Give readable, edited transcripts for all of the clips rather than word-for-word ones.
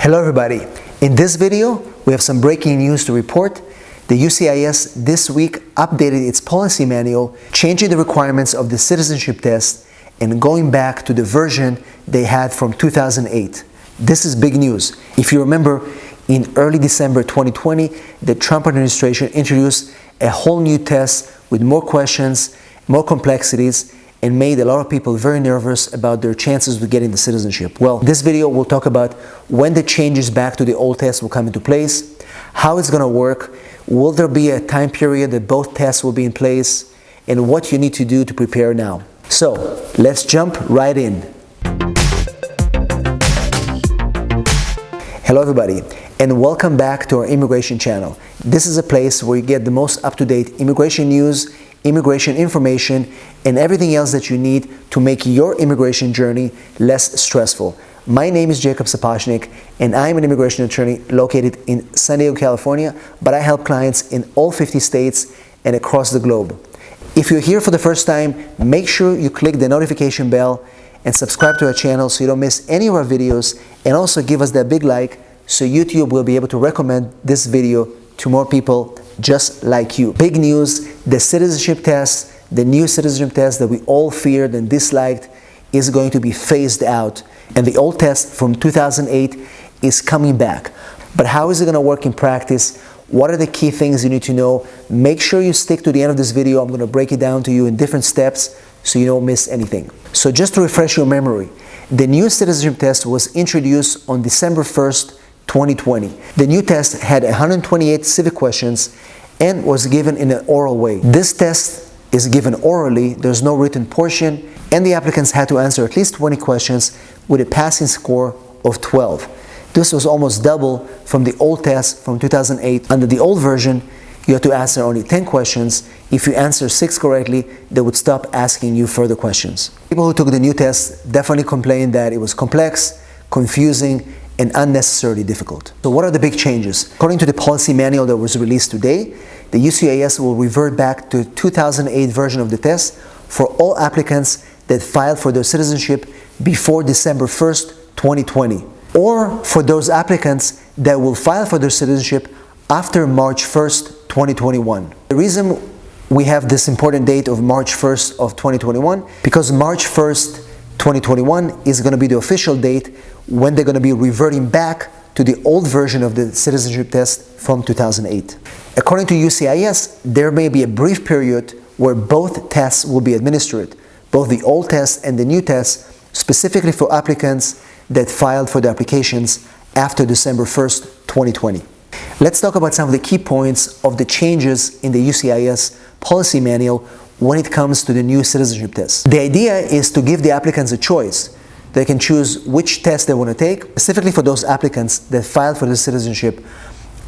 Hello everybody. In this video, we have some breaking news to report. The USCIS this week updated its policy manual, changing the requirements of the citizenship test and going back to the version they had from 2008. This is big news. If you remember, in early December 2020, the Trump administration introduced a whole new test with more questions, more complexities, and made a lot of people very nervous about their chances of getting the citizenship. Well, this video will talk about when the changes back to the old test will come into place, how it's going to work, will there be a time period that both tests will be in place, and what you need to do to prepare now. So, let's jump right in. Hello everybody, and welcome back to our immigration channel. This is a place where you get the most up-to-date immigration news, immigration information, and everything else that you need to make your immigration journey less stressful. My name is Jacob Sapochnik, and I'm an immigration attorney located in San Diego, California, but I help clients in all 50 states and across the globe. If you're here for the first time, make sure you click the notification bell and subscribe to our channel so you don't miss any of our videos, and also give us that big like so YouTube will be able to recommend this video to more people just like you. Big news, the citizenship test, the new citizenship test that we all feared and disliked is going to be phased out, and the old test from 2008 is coming back. But how is it going to work in practice? What are the key things you need to know? Make sure you stick to the end of this video. I'm going to break it down to you in different steps so you don't miss anything. So just to refresh your memory, the new citizenship test was introduced on December 1st, 2020. The new test had 128 civic questions and was given in an oral way. This test is given orally, there's no written portion, and the applicants had to answer at least 20 questions with a passing score of 12. This was almost double from the old test from 2008. Under the old version, you had to answer only 10 questions. If you answer 6 correctly, they would stop asking you further questions. People who took the new test definitely complained that it was complex, confusing, and unnecessarily difficult. So what are the big changes? According to the policy manual that was released today, the USCIS will revert back to 2008 version of the test for all applicants that filed for their citizenship before December 1st, 2020, or for those applicants that will file for their citizenship after March 1st, 2021. The reason we have this important date of March 1st of 2021, because March 1st, 2021 is going to be the official date when they're going to be reverting back to the old version of the citizenship test from 2008. According to USCIS, there may be a brief period where both tests will be administered, both the old test and the new test, specifically for applicants that filed for the applications after December 1st, 2020. Let's talk about some of the key points of the changes in the USCIS policy manual when it comes to the new citizenship test. The idea is to give the applicants a choice. They can choose which test they want to take, specifically for those applicants that filed for the citizenship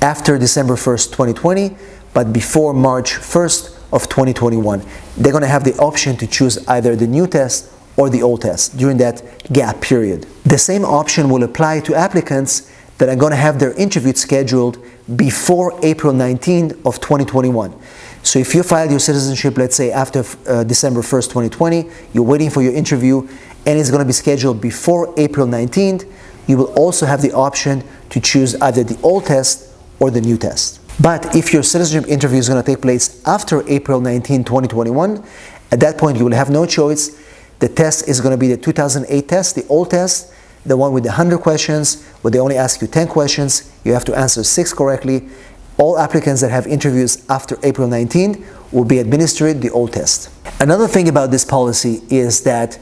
after December 1st, 2020, but before March 1st of 2021. They're going to have the option to choose either the new test or the old test during that gap period. The same option will apply to applicants that are going to have their interview scheduled before April 19th of 2021. So if you filed your citizenship, let's say after December 1st, 2020, you're waiting for your interview and it's going to be scheduled before April 19th, you will also have the option to choose either the old test or the new test. But if your citizenship interview is going to take place after April 19, 2021, at that point you will have no choice. The test is going to be the 2008 test, the old test, the one with the 100 questions, where they only ask you 10 questions. You have to answer 6 correctly. All applicants that have interviews after April 19 will be administered the old test. Another thing about this policy is that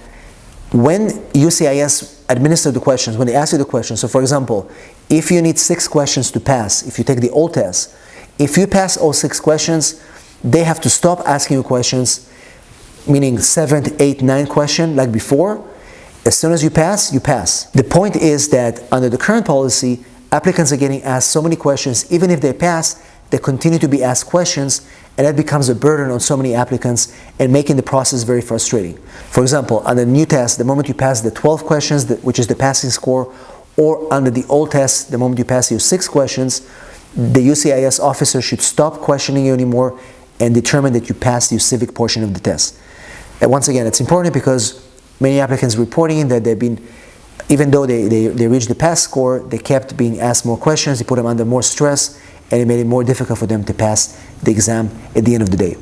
when USCIS administer the questions, when they ask you the questions, so for example, if you need 6 questions to pass, if you take the old test, if you pass all 6 questions, they have to stop asking you questions, meaning 7th, 8th, 9th question like before. As soon as you pass, you pass. The point is that under the current policy, applicants are getting asked so many questions, even if they pass, they continue to be asked questions, and that becomes a burden on so many applicants and making the process very frustrating. For example, on the new test, the moment you pass the 12 questions, which is the passing score, or under the old test, the moment you pass your 6 questions, the USCIS officer should stop questioning you anymore and determine that you passed your civic portion of the test. And once again, it's important because many applicants reporting that they've been Even though they reached the pass score, they kept being asked more questions, they put them under more stress, and it made it more difficult for them to pass the exam at the end of the day.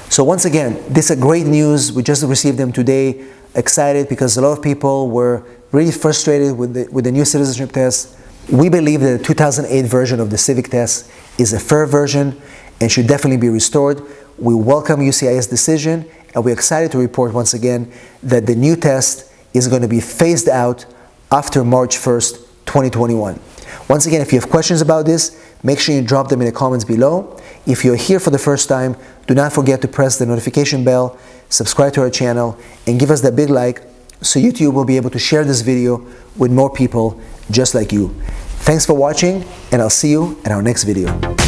So once again, this is great news. We just received them today. Excited because a lot of people were really frustrated with the new citizenship test. We believe that the 2008 version of the civic test is a fair version and should definitely be restored. We welcome USCIS decision, and we're excited to report once again that the new test is going to be phased out after March 1st, 2021. Once again, if you have questions about this, make sure you drop them in the comments below. If you're here for the first time, do not forget to press the notification bell, subscribe to our channel, and give us that big like so YouTube will be able to share this video with more people just like you. Thanks for watching, and I'll see you in our next video.